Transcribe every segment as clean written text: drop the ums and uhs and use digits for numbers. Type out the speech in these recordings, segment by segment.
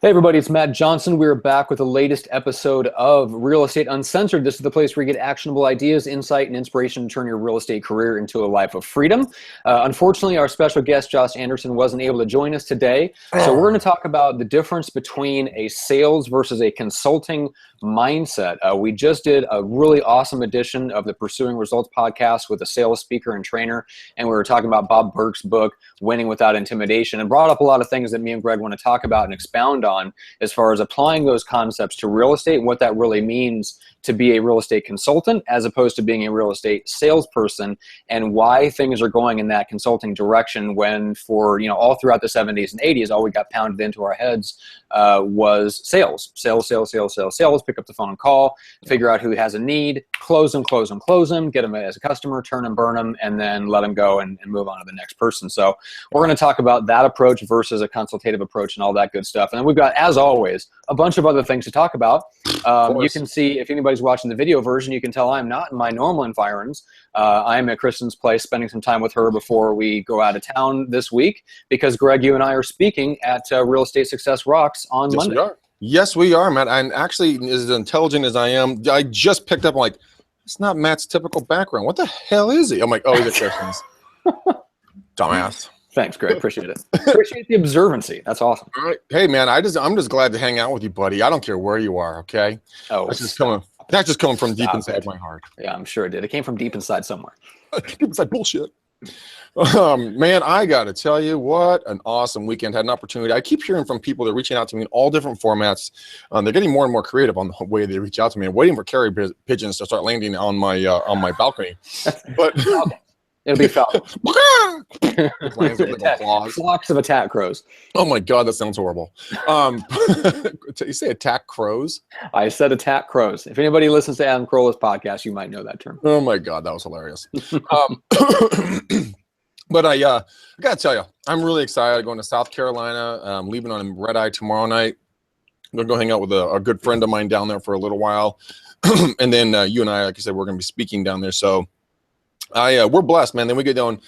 Hey everybody, it's Matt Johnson. We're back with the latest episode of Real Estate Uncensored. This is the place where you get actionable ideas, insight, and inspiration to turn your real estate career into a life of freedom. Unfortunately, our special guest, Josh Anderson, wasn't able to join us today. So we're going to talk about the difference between a sales versus a consulting mindset. We just did a really awesome edition of the Pursuing Results podcast with a sales speaker and trainer, and we were talking about Bob Burke's book, Winning Without Intimidation, and brought up a lot of things that me and Greg want to talk about and expound on as far as applying those concepts to real estate and what that really means to be a real estate consultant as opposed to being a real estate salesperson, and why things are going in that consulting direction when for, all throughout the 70s and 80s, all we got pounded into our heads was sales, pick up the phone and call, figure out who has a need, close them, get them as a customer, turn them, burn them, and then let them go and move on to the next person. So we're going to talk about that approach versus a consultative approach and all that good stuff. And then we've got, as always, a bunch of other things to talk about. You can see, if anybody's watching the video version, you can tell I'm not in my normal environs. I'm at Kristen's place spending some time with her before we go out of town this week because, Greg, you and I are speaking at Real Estate Success Rocks on Monday. We are. Yes, we are, Matt. I'm actually as intelligent as I am. I just picked up, like, it's not Matt's typical background. What the hell is he? I'm like, oh, he's a Kristen's. Dumbass. Thanks, Greg. Appreciate it. Appreciate the observancy. That's awesome. All right. Hey, man, I'm just glad to hang out with you, buddy. I don't care where you are, okay? Oh, that's just coming from deep inside my heart. Yeah, I'm sure it did. It came from deep inside somewhere. Deep inside bullshit. Man, I got to tell you, what an awesome weekend. Had an opportunity. I keep hearing from people that are reaching out to me in all different formats. They're getting more and more creative on the way they reach out to me. I'm waiting for carrier pigeons to start landing on my balcony. But it'll be falcon. Like flocks of attack crows. Oh my God, that sounds horrible. You say attack crows? I said attack crows. If anybody listens to Adam Carolla's podcast, you might know that term. Oh my God, that was hilarious. But I gotta tell you, I'm really excited. Going to South Carolina. I'm leaving on red eye tomorrow night. I'm gonna go hang out with a good friend of mine down there for a little while, and then you and I, like I said, we're gonna be speaking down there. So we're blessed, man. Then we go down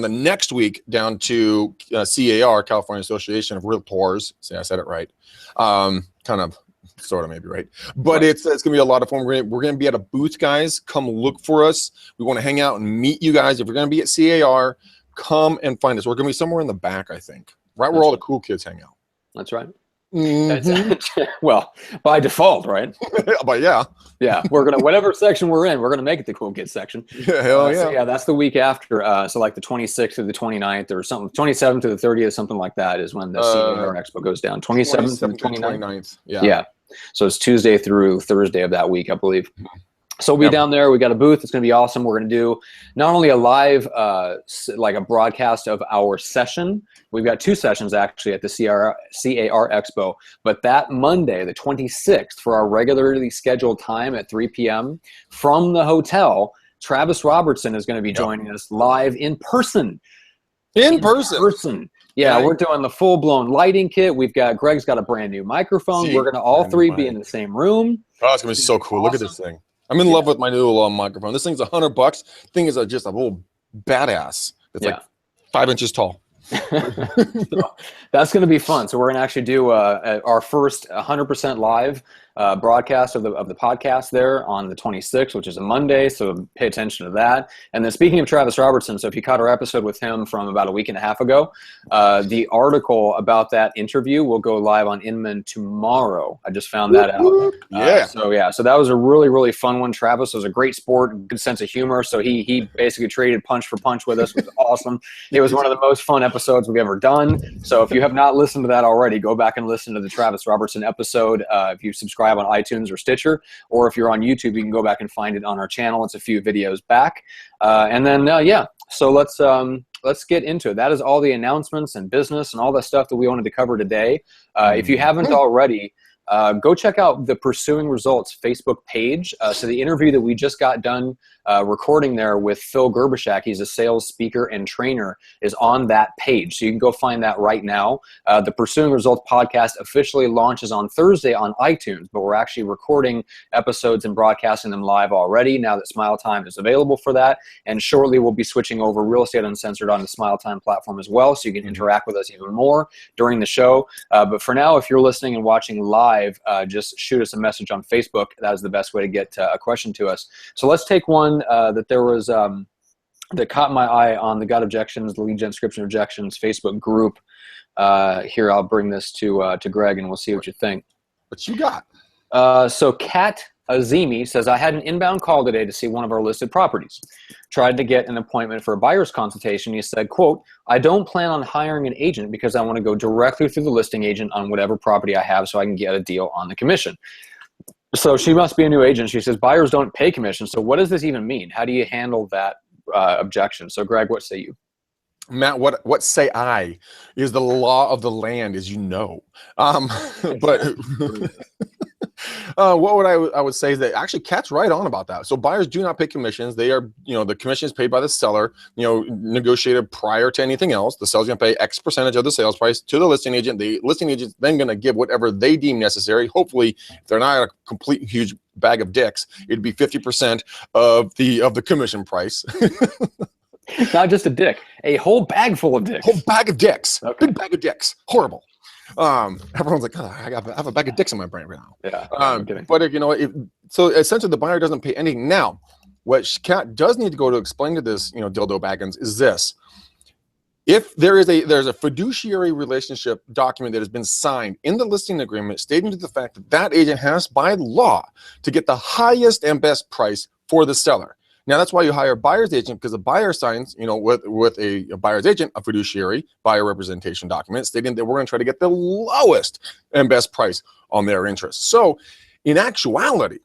the next week down to CAR, California Association of Realtors. See, I said it right. Kind of, sort of, maybe right. But it's gonna be a lot of fun. We're gonna be at a booth, guys. Come look for us. We want to hang out and meet you guys. If you're gonna be at CAR, come and find us. We're gonna be somewhere in the back, I think, right where all the cool kids hang out. That's right. Mm-hmm. Well, by default, right? But yeah, we're gonna, whatever section we're in, we're gonna make it the cool kids section. Yeah, hell yeah. So yeah, that's the week after. So like the 26th through the 29th or something, 27th to the 30th, something like that is when the CAR Expo goes down. 27th to the 29th. Yeah. So it's Tuesday through Thursday of that week, I believe. So we'll be down there. We got a booth. It's going to be awesome. We're going to do not only a live, like a broadcast of our session. We've got two sessions actually at the CAR Expo. But that Monday, the 26th, for our regularly scheduled time at 3 p.m. from the hotel, Travis Robertson is going to be joining us live in person. In person. Yeah, we're doing the full-blown lighting kit. Greg's got a brand new microphone. We're going to all three be in the same room. Oh, it's going to be so cool. Awesome. Look at this thing. I'm in love with my new microphone. This thing's $100. Thing is just a little badass. It's like 5 inches tall. So that's going to be fun. So we're going to actually do our first 100% live broadcast of the podcast there on the 26th, which is a Monday. So pay attention to that. And then speaking of Travis Robertson, so if you caught our episode with him from about a week and a half ago, the article about that interview will go live on Inman tomorrow. I just found that out. So that was a really, really fun one. Travis was a great sport, good sense of humor. So he basically traded punch for punch with us. It was awesome. It was one of the most fun episodes we've ever done. So if you have not listened to that already, go back and listen to the Travis Robertson episode. If you subscribe on iTunes or Stitcher, or if you're on YouTube, you can go back and find it on our channel. It's a few videos back. And then, so let's get into it. That is all the announcements and business and all the stuff that we wanted to cover today. If you haven't already, go check out the Pursuing Results Facebook page. So the interview that we just got done recording there with Phil Gerbishak, he's a sales speaker and trainer, is on that page. So you can go find that right now. The Pursuing Results podcast officially launches on Thursday on iTunes, but we're actually recording episodes and broadcasting them live already now that Smile Time is available for that. And shortly we'll be switching over Real Estate Uncensored on the Smile Time platform as well, so you can interact with us even more during the show. But for now, if you're listening and watching live, just shoot us a message on Facebook. That is the best way to get a question to us. So let's take one that there was that caught my eye on the Got Objections, the Lead Gen Description Objections Facebook group. Here, I'll bring this to Greg, and we'll see what you think. What you got? So Kat Azimi says, I had an inbound call today to see one of our listed properties. Tried to get an appointment for a buyer's consultation. He said, quote, I don't plan on hiring an agent because I want to go directly through the listing agent on whatever property I have so I can get a deal on the commission. So she must be a new agent. She says, buyers don't pay commission. So what does this even mean? How do you handle that objection? So Greg, what say you? Matt, what say I is the law of the land, as you know. But what would I would say is that actually Kat's right on about that. So buyers do not pay commissions. They are, the commission is paid by the seller, negotiated prior to anything else. The seller's going to pay X percentage of the sales price to the listing agent. The listing agent's then going to give whatever they deem necessary. Hopefully, if they're not a complete huge bag of dicks, it'd be 50% of the commission price. Not just a dick, a whole bag full of dicks. Whole bag of dicks. Okay. Big bag of dicks. Horrible. Everyone's like, oh, I have a bag of dicks in my brain right now. Yeah. But so essentially the buyer doesn't pay anything. Now, what Kat does need to go to explain to this, dildo baggins is this. If there's a fiduciary relationship document that has been signed in the listing agreement stating to the fact that that agent has by law to get the highest and best price for the seller. Now, that's why you hire a buyer's agent, because the buyer signs, with a buyer's agent, a fiduciary buyer representation document stating that we're going to try to get the lowest and best price on their interest. So in actuality,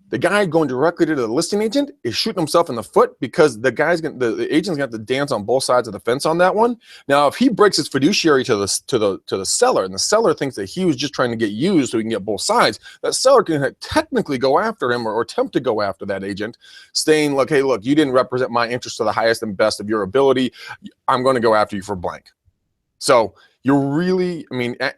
the guy going directly to the listing agent is shooting himself in the foot, because the agent's gonna have to dance on both sides of the fence on that one. Now, if he breaks his fiduciary to the seller, and the seller thinks that he was just trying to get used so he can get both sides, that seller can technically go after him or attempt to go after that agent, saying, look, hey, look, you didn't represent my interest to the highest and best of your ability. I'm going to go after you for blank. So you're really,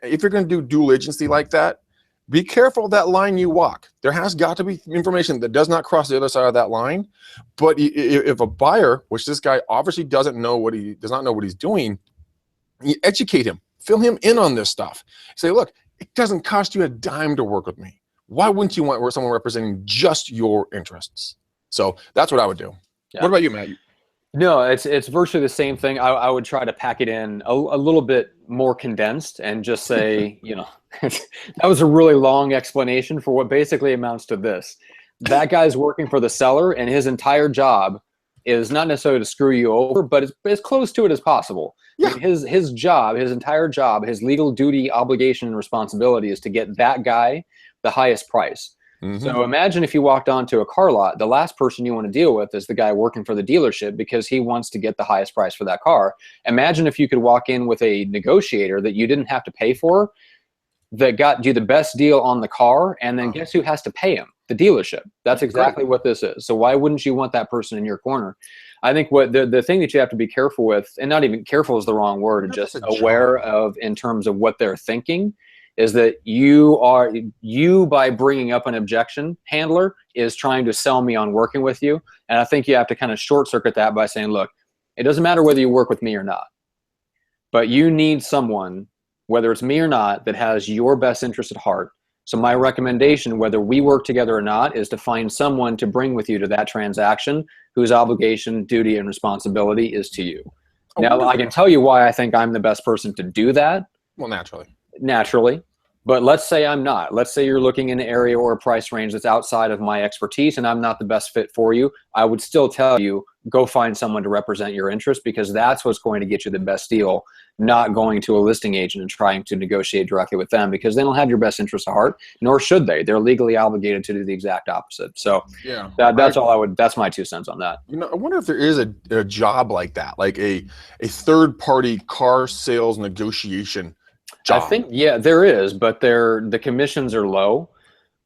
if you're going to do dual agency like that, be careful of that line you walk. There has got to be information that does not cross the other side of that line. But if a buyer, which this guy obviously does not know what he's doing, you educate him, fill him in on this stuff. Say, look, it doesn't cost you a dime to work with me. Why wouldn't you want someone representing just your interests? So that's what I would do. Yeah. What about you, Matt? No, it's virtually the same thing. I would try to pack it in a little bit more condensed and just say, that was a really long explanation for what basically amounts to this. That guy's working for the seller, and his entire job is not necessarily to screw you over, but it's as close to it as possible. Yeah. His job, his entire job, his legal duty, obligation, and responsibility is to get that guy the highest price. So imagine if you walked onto a car lot, the last person you want to deal with is the guy working for the dealership, because he wants to get the highest price for that car. Imagine if you could walk in with a negotiator that you didn't have to pay for, that got you the best deal on the car, and then guess who has to pay him? The dealership. That's exactly what this is. So why wouldn't you want that person in your corner? I think what the thing that you have to be careful with, and not even careful is the wrong word, just aware of in terms of what they're thinking, is that you by bringing up an objection handler is trying to sell me on working with you. And I think you have to kind of short circuit that by saying, look, it doesn't matter whether you work with me or not, but you need someone, whether it's me or not, that has your best interest at heart. So my recommendation, whether we work together or not, is to find someone to bring with you to that transaction whose obligation, duty, and responsibility is to you. Now, I can tell you why I think I'm the best person to do that. Well, Naturally. But let's say I'm not. Let's say you're looking in an area or a price range that's outside of my expertise and I'm not the best fit for you. I would still tell you, go find someone to represent your interest, because that's what's going to get you the best deal, not going to a listing agent and trying to negotiate directly with them, because they don't have your best interest at heart, nor should they. They're legally obligated to do the exact opposite. So yeah, that's my 2 cents on that. I wonder if there is a job like that, like a third party car sales negotiation I job. think, yeah, there is, but the commissions are low.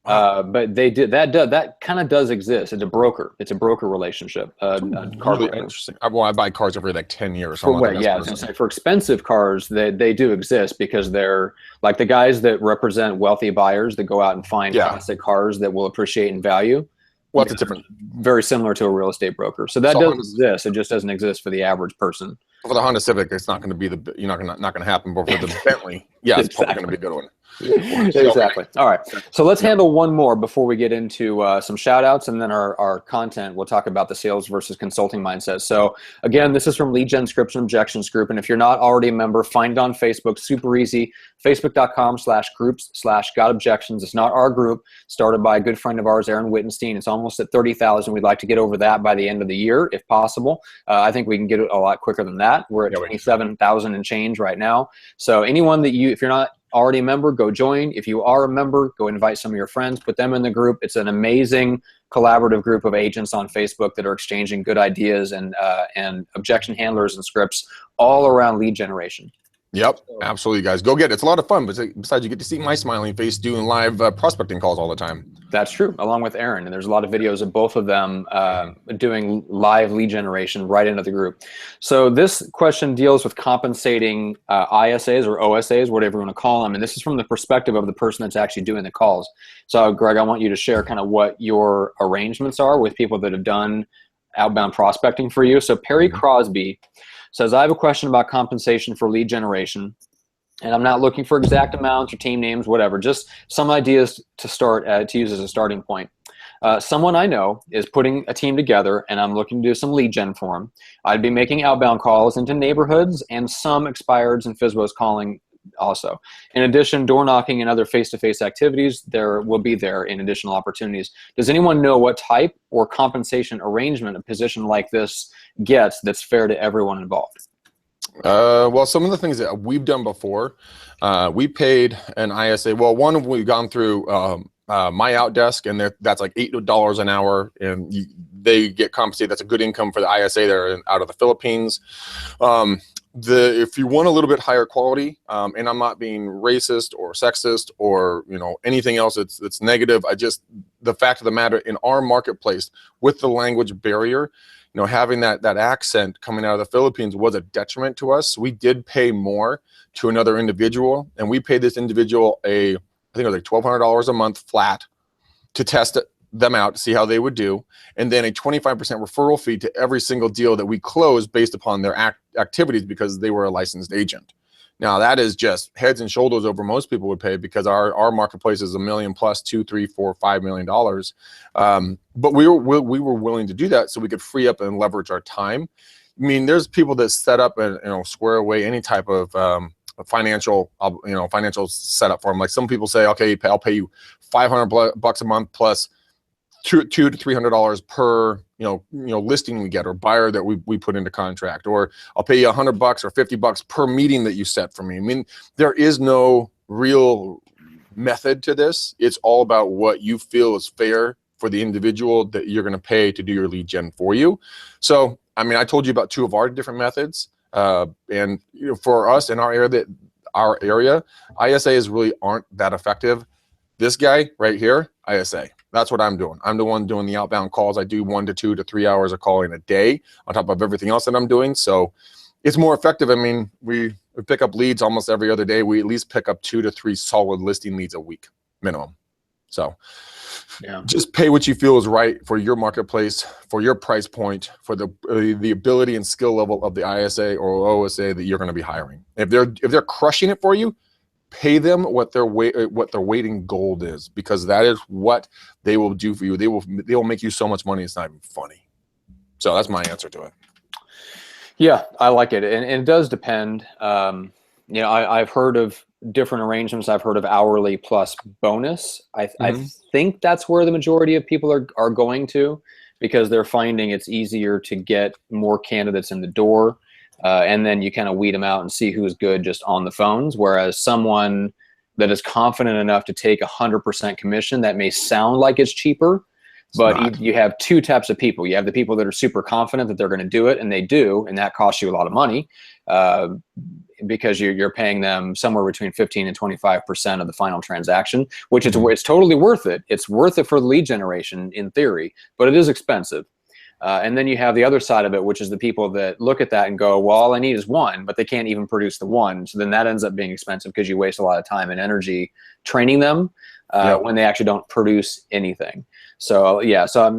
Wow. But that kind of does exist. It's a broker. It's a broker relationship, a car Really broker. interesting. I buy cars every like 10 years, so For I'm not the what? best Yeah, I was gonna person. say for expensive cars, they do exist because they're like the guys that represent wealthy buyers that go out and find Yeah. classic cars that will appreciate in value. Well, Yeah, that's a different. very similar to a real estate broker. So that So does Honda, exist. It just doesn't exist for the average person. for the Honda Civic, it's not going to be you're not going to happen. But for the Bentley, yeah, it's probably going to Exactly. be a good one. So, Exactly. All right. So let's yeah. handle one more before we get into some shout outs and then our content. We'll talk about the sales versus consulting mindset. So again, this is from Lead Gen Scripts and Objections Group. And if you're not already a member, find it on Facebook. Super easy. Facebook.com/groups/got objections. It's not our group, started by a good friend of ours, Aaron Wittenstein. It's almost at 30,000. We'd like to get over that by the end of the year, if possible. I think we can get it a lot quicker than that. We're at 27,000 and change right now. So anyone that if you're not already a member, go join. If you are a member, go invite some of your friends, put them in the group. It's an amazing collaborative group of agents on Facebook that are exchanging good ideas and objection handlers and scripts all around lead generation. Yep, absolutely, guys. Go get it. It's a lot of fun. But besides, you get to see my smiling face doing live prospecting calls all the time. That's true, along with Aaron. And there's a lot of videos of both of them doing live lead generation right into the group. So this question deals with compensating ISAs or OSAs, whatever you want to call them. And this is from the perspective of the person that's actually doing the calls. So Greg, I want you to share kind of what your arrangements are with people that have done outbound prospecting for you. So Perry Crosby says, I have a question about compensation for lead generation. And I'm not looking for exact amounts or team names, whatever, just some ideas to start to use as a starting point. Someone I know is putting a team together and I'm looking to do some lead gen for him. I'd be making outbound calls into neighborhoods and some expireds and FSBOs calling also. In addition, door knocking and other face-to-face activities there will be there in additional opportunities. Does anyone know what type or compensation arrangement a position like this gets that's fair to everyone involved? Well, some of the things that we've done before, we paid an ISA. Well, one we've gone through My Outdesk, and that's like $8 an hour, and they get compensated. That's a good income for the ISA. They're out of the Philippines. If you want a little bit higher quality, and I'm not being racist or sexist or anything else that's negative. The fact of the matter, in our marketplace with the language barrier, having that accent coming out of the Philippines was a detriment to us. We did pay more to another individual, and we paid this individual I think it was like $1,200 a month flat to test them out to see how they would do, and then a 25% referral fee to every single deal that we closed based upon their activities because they were a licensed agent. Now that is just heads and shoulders over most people would pay because our marketplace is $1 million plus $2, $3, $4, $5 million. But we were willing to do that so we could free up and leverage our time. I mean, there's people that set up and square away any type of financial setup for them. Like some people say, okay, I'll pay you $500 a month plus $200 to $300 per listing we get or buyer that we put into contract, or I'll pay you $100 or $50 per meeting that you set for me. I mean, there is no real method to this. It's all about what you feel is fair for the individual that you're going to pay to do your lead gen for you. So, I mean, I told you about two of our different methods, and for us in our area, ISAs really aren't that effective. This guy right here, ISA. That's what I'm doing. I'm the one doing the outbound calls. I do 1 to 2 to 3 hours of calling a day on top of everything else that I'm doing. So it's more effective. I mean, we pick up leads almost every other day. We at least pick up 2 to 3 solid listing leads a week minimum. So yeah, just pay what you feel is right for your marketplace, for your price point, for the ability and skill level of the ISA or OSA that you're going to be hiring. If they're crushing it for you, pay them what their weighting gold is, because that is what they will do for you. They will make you so much money it's not even funny. So that's my answer to it. Yeah, I like it, and it does depend. I've heard of different arrangements. I've heard of hourly plus bonus. I think that's where the majority of people are going to, because they're finding it's easier to get more candidates in the door. And then you kind of weed them out and see who's good just on the phones. Whereas someone that is confident enough to take 100% commission, that may sound like it's cheaper, But you have two types of people. You have the people that are super confident that they're going to do it, and they do, and that costs you a lot of money because you're paying them somewhere between 15 and 25% of the final transaction, which it's totally worth it. It's worth it for the lead generation in theory, but it is expensive. And then you have the other side of it, which is the people that look at that and go, well, all I need is one, but they can't even produce the one. So then that ends up being expensive because you waste a lot of time and energy training them when they actually don't produce anything. So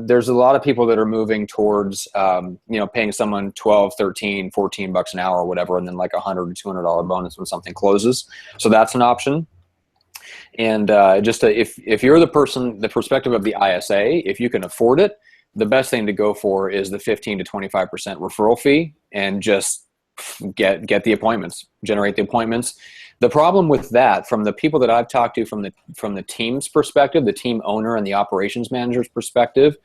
there's a lot of people that are moving towards, paying someone 12, 13, 14 bucks an hour or whatever, and then like $100 or $200 bonus when something closes. So that's an option. And if you're the perspective of the ISA, if you can afford it, the best thing to go for is the 15 to 25% referral fee and just get the appointments, generate the appointments. The problem with that, from the people that I've talked to from the team's perspective, the team owner and the operations manager's perspective,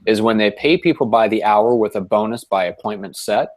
is when they pay people by the hour with a bonus by appointment set,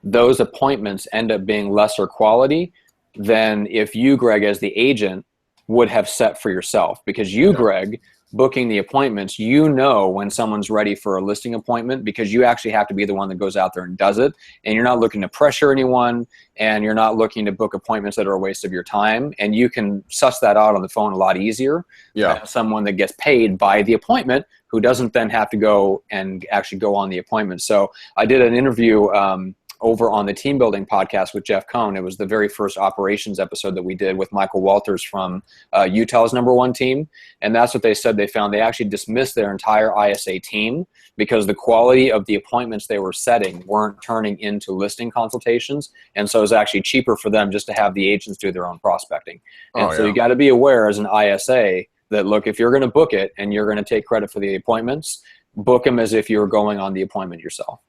those appointments end up being lesser quality than if you, Greg, as the agent, would have set for yourself. Because you, Greg, booking the appointments, when someone's ready for a listing appointment, because you actually have to be the one that goes out there and does it, and you're not looking to pressure anyone, and you're not looking to book appointments that are a waste of your time, and you can suss that out on the phone a lot easier than someone that gets paid by the appointment, who doesn't then have to go and actually go on the appointment. So I did an interview over on the Team Building podcast with Jeff Cohn. It was the very first operations episode that we did with Michael Walters from Utah's #1 team. And that's what they said they found. They actually dismissed their entire ISA team because the quality of the appointments they were setting weren't turning into listing consultations. And so it was actually cheaper for them just to have the agents do their own prospecting. And so you got to be aware as an ISA that, look, if you're going to book it and you're going to take credit for the appointments, book them as if you were going on the appointment yourself.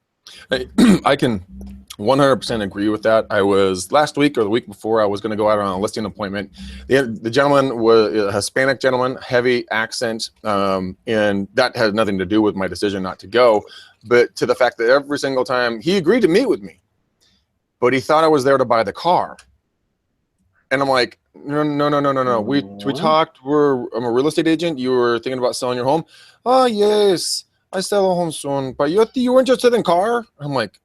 I can 100% agree with that. I was last week or the week before, I was going to go out on a listing appointment. The gentleman was a Hispanic gentleman, heavy accent, and that had nothing to do with my decision not to go, but to the fact that every single time he agreed to meet with me, but he thought I was there to buy the car. And I'm like, no. We talked. I'm a real estate agent. You were thinking about selling your home. Oh, yes. I sell a home soon, but you were interested in car? I'm like,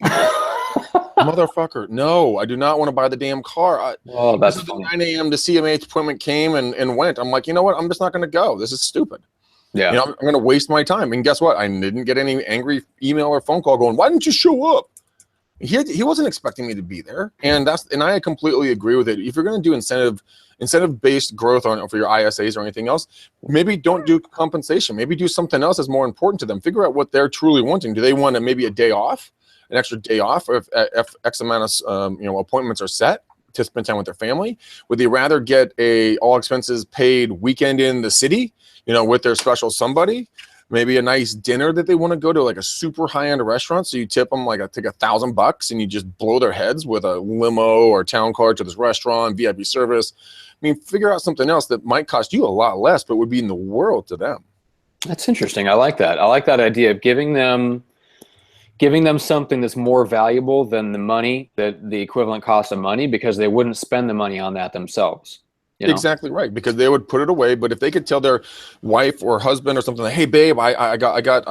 motherfucker, no, I do not want to buy the damn car. That's funny. The 9 a.m. to CMA appointment came and went. I'm like, you know what? I'm just not going to go. This is stupid. Yeah. I'm going to waste my time. And guess what? I didn't get any angry email or phone call going, why didn't you show up? He wasn't expecting me to be there. And I completely agree with it. If you're going to do incentive-based growth for your ISAs or anything else, maybe don't do compensation. Maybe do something else that's more important to them. Figure out what they're truly wanting. Do they want maybe a day off, an extra day off, or if X amount of appointments are set to spend time with their family? Would they rather get a all expenses paid weekend in the city, with their special somebody? Maybe a nice dinner that they want to go to, like a super high-end restaurant. So you tip them take $1,000 and you just blow their heads with a limo or town car to this restaurant, VIP service. I mean, figure out something else that might cost you a lot less, but would be in the world to them. That's interesting. I like that. I like that idea of giving them something that's more valuable than the money, that the equivalent cost of money, because they wouldn't spend the money on that themselves. Exactly right, because they would put it away. But if they could tell their wife or husband or something like, hey babe, I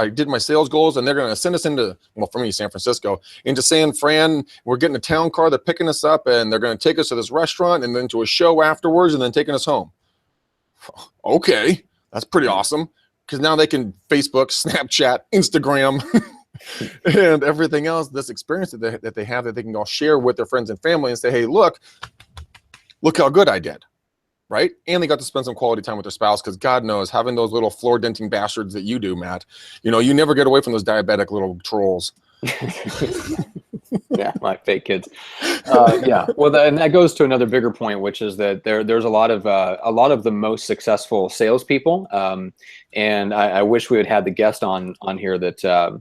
did my sales goals, and they're going to send us into, well, for me, San Francisco, into San Fran, we're getting a town car, they're picking us up, and they're going to take us to this restaurant and then to a show afterwards, and then taking us home. Okay, that's pretty awesome, because now they can Facebook, Snapchat, Instagram and everything else, this experience that they have, that they can all share with their friends and family and say, hey, look how good I did. Right? And they got to spend some quality time with their spouse, because God knows, having those little floor denting bastards that you do, Matt, you never get away from those diabetic little trolls. Yeah, my fake kids. Yeah. Well, and that goes to another bigger point, which is that there's a lot of the most successful salespeople. And I wish we had had the guest on here that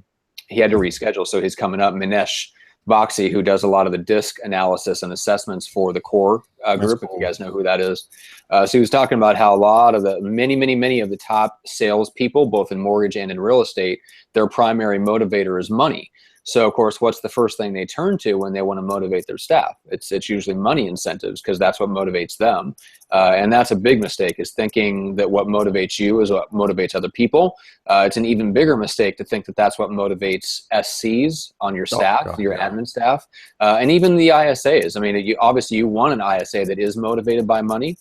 he had to reschedule. So he's coming up, Minesh Boxy, who does a lot of the disc analysis and assessments for the core group, cool. If you guys know who that is. So he was talking about how a lot of many of the top salespeople, both in mortgage and in real estate, their primary motivator is money. So of course, what's the first thing they turn to when they want to motivate their staff? It's usually money incentives, because that's what motivates them. And that's a big mistake, is thinking that what motivates you is what motivates other people. It's an even bigger mistake to think that that's what motivates SCs on your staff, your admin staff, and even the ISAs. I mean, obviously you want an ISA that is motivated by money.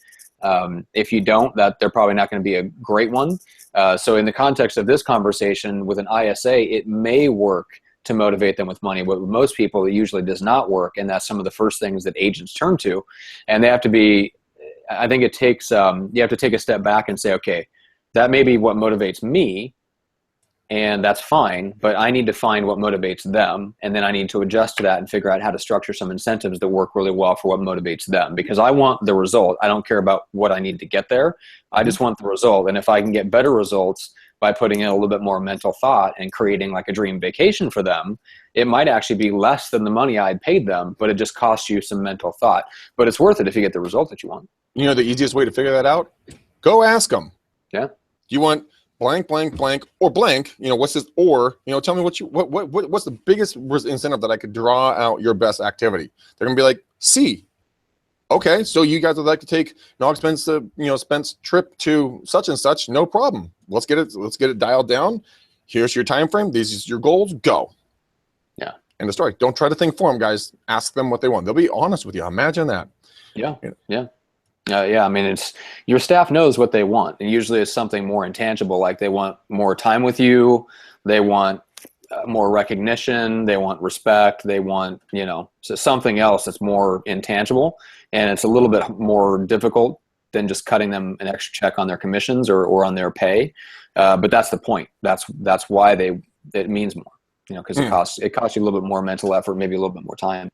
If you don't, that they're probably not going to be a great one. So in the context of this conversation with an ISA, it may work to motivate them with money, but with most people, it usually does not work. And that's some of the first things that agents turn to. And they have to be, I think it takes, you have to take a step back and say, okay, that may be what motivates me, and that's fine, but I need to find what motivates them, and then I need to adjust to that and figure out how to structure some incentives that work really well for what motivates them, because I want the result. I don't care about what I need to get there. I just want the result. And if I can get better results by putting in a little bit more mental thought and creating like a dream vacation for them, it might actually be less than the money I had paid them, but it just costs you some mental thought. But it's worth it if you get the result that you want. You know, the easiest way to figure that out? Go ask them. Yeah. You want blank, blank, blank, or blank, you know, what's this, or, you know, tell me what's the biggest incentive that I could draw out your best activity? They're gonna be like, C. Okay, so you guys would like to take no expense, expense trip to such and such, no problem. Let's get it dialed down. Here's your time frame. These are your goals. Go. Yeah. End of story. Don't try to think for them, guys. Ask them what they want. They'll be honest with you. Imagine that. Yeah. Yeah. Yeah, I mean, it's your staff knows what they want, and usually it's something more intangible, like they want more time with you, they want more recognition, they want respect, they want, so something else that's more intangible, and it's a little bit more difficult than just cutting them an extra check on their commissions or on their pay. But that's the point. That's why it means more, because it costs you a little bit more mental effort, maybe a little bit more time.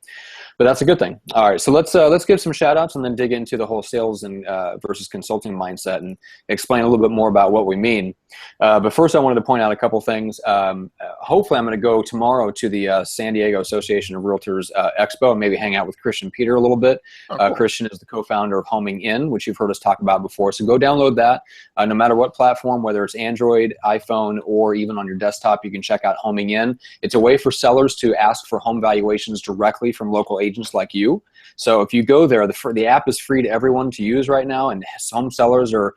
But that's a good thing. All right, so let's give some shout outs and then dig into the whole sales and versus consulting mindset and explain a little bit more about what we mean. But first, I wanted to point out a couple things. Hopefully, I'm going to go tomorrow to the San Diego Association of Realtors Expo and maybe hang out with Christian Peter a little bit. Cool. Christian is the co-founder of Homing In, which you've heard us talk about before. So go download that. No matter what platform, whether it's Android, iPhone, or even on your desktop, you can check out Homing In. It's a way for sellers to ask for home valuations directly from local agents like you. So if you go there, the app is free to everyone to use right now, and home sellers are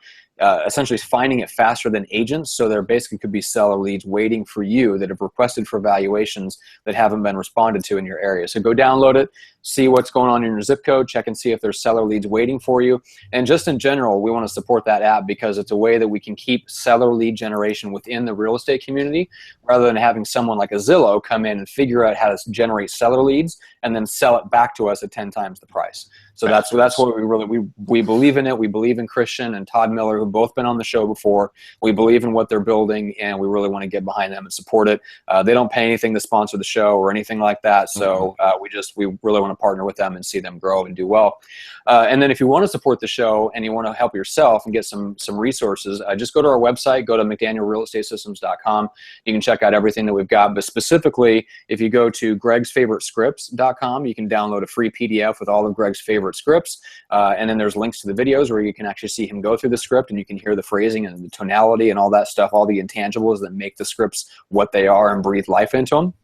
essentially finding it faster than agents. So there basically could be seller leads waiting for you that have requested for valuations that haven't been responded to in your area. So go download it, see what's going on in your zip code, check and see if there's seller leads waiting for you. And just in general, we want to support that app because it's a way that we can keep seller lead generation within the real estate community, rather than having someone like a Zillow come in and figure out how to generate seller leads and then sell it back to us at 10 times the price. So that's what we believe in it. We believe in Christian and Todd Miller, who've both been on the show before. We believe in what they're building, and we really want to get behind them and support it. They don't pay anything to sponsor the show or anything like that. So we really want to partner with them and see them grow and do well. And then if you want to support the show and you want to help yourself and get some resources, just go to our website, go to McDanielRealEstateSystems.com. You can check out everything that we've got. But specifically, if you go to Greg'sFavoriteScripts.com, you can download a free PDF with all of Greg's favorite scripts. And then there's links to the videos where you can actually see him go through the script, and you can hear the phrasing and the tonality and all that stuff, all the intangibles that make the scripts what they are and breathe life into them.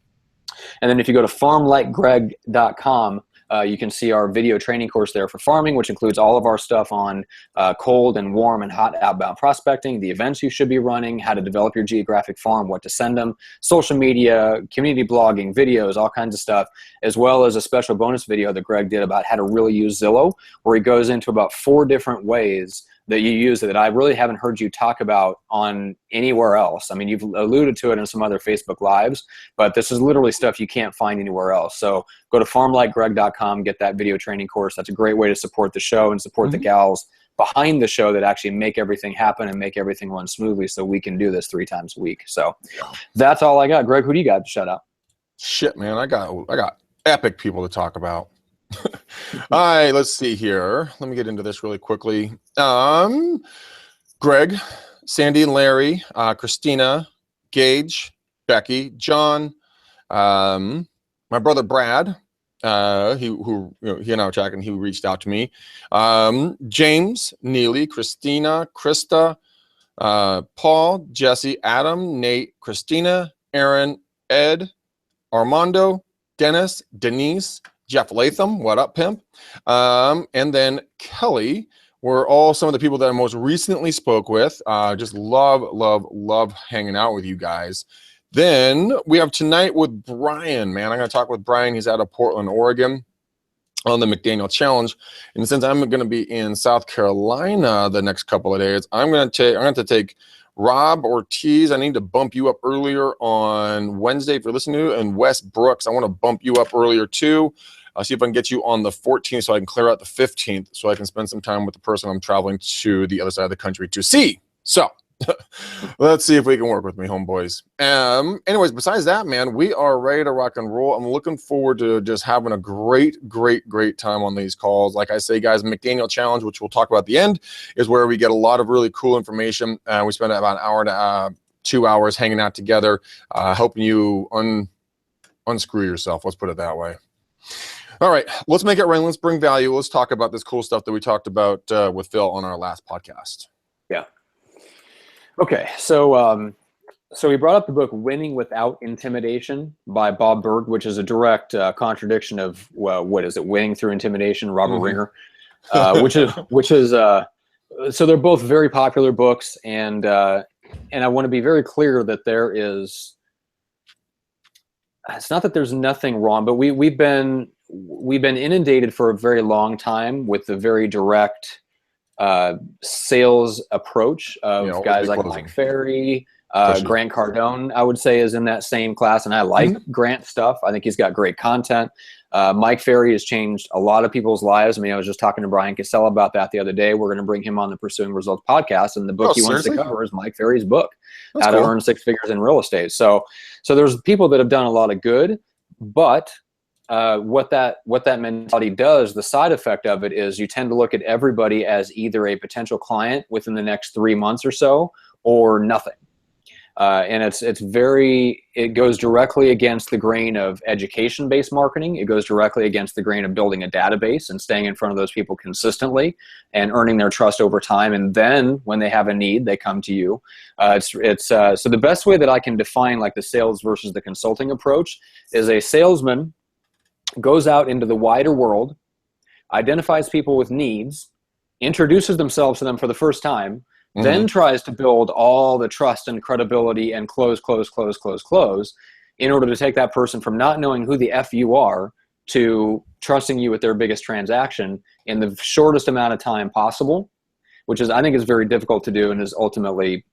And then if you go to farmlikegreg.com, you can see our video training course there for farming, which includes all of our stuff on cold and warm and hot outbound prospecting, the events you should be running, how to develop your geographic farm, what to send them, social media, community blogging, videos, all kinds of stuff, as well as a special bonus video that Greg did about how to really use Zillow, where he goes into about 4 different ways that you use it that I really haven't heard you talk about on anywhere else. I mean, you've alluded to it in some other Facebook Lives, but this is literally stuff you can't find anywhere else. So go to farmlikegreg.com, get that video training course. That's a great way to support the show and support the gals behind the show that actually make everything happen and make everything run smoothly so we can do this 3 times a week. So that's all I got. Greg, who do you got to shout out? Shit, man, I got epic people to talk about. All right, let's see here. Let me get into this really quickly. Greg, Sandy and Larry, Christina, Gage, Becky, John, my brother Brad, he and I were talking, he reached out to me. James, Neely, Christina, Krista, Paul, Jesse, Adam, Nate, Christina, Aaron, Ed, Armando, Dennis, Denise, Jeff Latham, what up, pimp? And then Kelly were all some of the people that I most recently spoke with. Just love hanging out with you guys. Then we have tonight with Brian, man. I'm going to talk with Brian. He's out of Portland, Oregon on the McDaniel Challenge. And since I'm going to be in South Carolina the next couple of days, I'm going to take Rob Ortiz. I need to bump you up earlier on Wednesday if you're listening to it. And Wes Brooks, I want to bump you up earlier too. I'll see if I can get you on the 14th so I can clear out the 15th so I can spend some time with the person I'm traveling to the other side of the country to see. So let's see if we can work with me, homeboys. Anyways, besides that, man, we are ready to rock and roll. I'm looking forward to just having a great time on these calls. Like I say, guys, McDaniel Challenge, which we'll talk about at the end, is where we get a lot of really cool information. We spend about an hour to 2 hours hanging out together, helping you unscrew yourself. Let's put it that way. All right, let's make it rain. Let's bring value. Let's talk about this cool stuff that we talked about with Phil on our last podcast. Yeah. Okay, so he brought up the book "Winning Without Intimidation" by Bob Berg, which is a direct contradiction of what is it? Winning Through Intimidation, Robert Ringer, which is so they're both very popular books, and I want to be very clear that there is. It's not that there's nothing wrong, but we've been inundated for a very long time with the very direct sales approach of guys like Mike Ferry, Grant Cardone, I would say, is in that same class. And I like Grant stuff. I think he's got great content. Mike Ferry has changed a lot of people's lives. I mean, I was just talking to Brian Cassell about that the other day. We're going to bring him on the Pursuing Results podcast. And the book he wants to cover is Mike Ferry's book, How to Earn Six Figures in Real Estate. So there's people that have done a lot of good, but what that mentality does, the side effect of it is you tend to look at everybody as either a potential client within the next 3 months or so, or nothing. And it goes directly against the grain of education-based marketing. It goes directly against the grain of building a database and staying in front of those people consistently and earning their trust over time. And then when they have a need, they come to you. So the best way that I can define like the sales versus the consulting approach is a salesman goes out into the wider world, identifies people with needs, introduces themselves to them for the first time, then tries to build all the trust and credibility and close in order to take that person from not knowing who the F you are to trusting you with their biggest transaction in the shortest amount of time possible, which I think is very difficult to do and is ultimately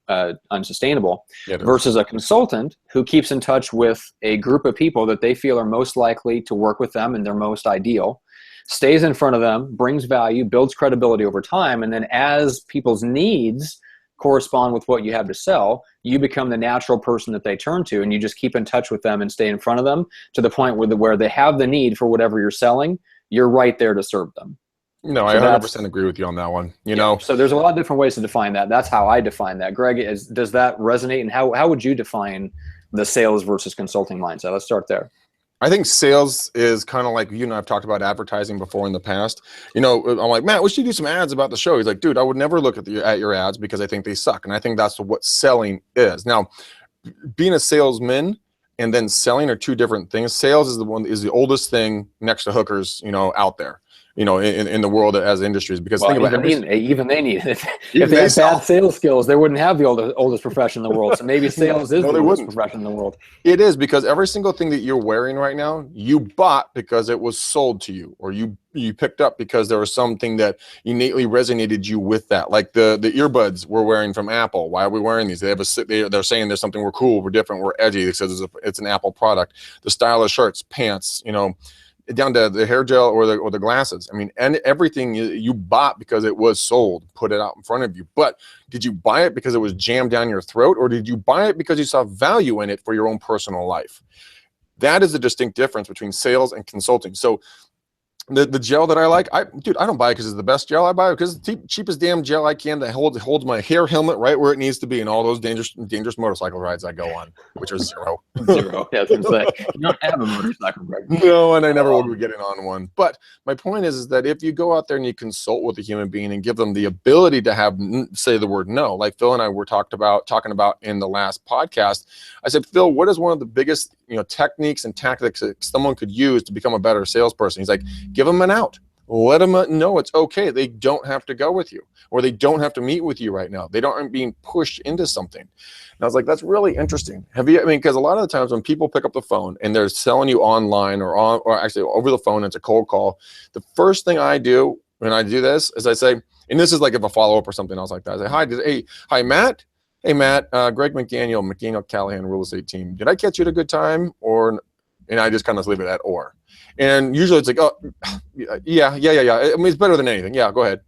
unsustainable, versus a consultant who keeps in touch with a group of people that they feel are most likely to work with them and they're most ideal, stays in front of them, brings value, builds credibility over time, and then as people's needs correspond with what you have to sell, you become the natural person that they turn to, and you just keep in touch with them and stay in front of them to the point where they have the need for whatever you're selling. You're right there to serve them. No, I 100% agree with you on that one. You know, so there's a lot of different ways to define that. That's how I define that. Greg, does that resonate? And how would you define the sales versus consulting mindset? Let's start there. I think sales is kind of like, you and I have talked about advertising before in the past. You know, I'm like, Matt, we should do some ads about the show. He's like, dude, I would never look at your ads because I think they suck. And I think that's what selling is. Now, being a salesman and then selling are two different things. Sales is the oldest thing next to hookers, you know, out there, you know, in the world as industries. Because think about even they need it. If they had bad sales skills, they wouldn't have the oldest profession in the world. So maybe sales is the oldest profession in the world. It is, because every single thing that you're wearing right now, you bought because it was sold to you, or you picked up because there was something that innately resonated you with that. Like the earbuds we're wearing from Apple. Why are we wearing these? They're saying there's something, we're cool, we're different, we're edgy because it's an Apple product. The style of shirts, pants, you know, down to the hair gel or the glasses. I mean, and everything you bought because it was sold, put it out in front of you. But did you buy it because it was jammed down your throat, or did you buy it because you saw value in it for your own personal life? That is a distinct difference between sales and consulting. So the gel that I like, I don't buy it because it's the best gel. I buy it because it's the cheapest damn gel I can that holds my hair helmet right where it needs to be in all those dangerous motorcycle rides I go on, which are zero. Zero. Yeah, I was gonna say, you don't have a motorcycle ride. No, and I never will be getting on one. But my point is that if you go out there and you consult with a human being and give them the ability to say the word no, like Phil and I were talking about in the last podcast, I said, Phil, what is one of the biggest techniques and tactics that someone could use to become a better salesperson. He's like, give them an out. Let them know it's okay. They don't have to go with you, or they don't have to meet with you right now. They aren't being pushed into something. And I was like, that's really interesting. Because a lot of the times when people pick up the phone and they're selling you online or actually over the phone, it's a cold call. The first thing I do when I do this is I say, and this is like if a follow-up or something else like that. I say, hi, Matt. Hey, Matt, Greg McDaniel Callahan Real Estate Team. Did I catch you at a good time? And I just kind of leave it at or. And usually it's like, oh, yeah. I mean, it's better than anything. Yeah, go ahead.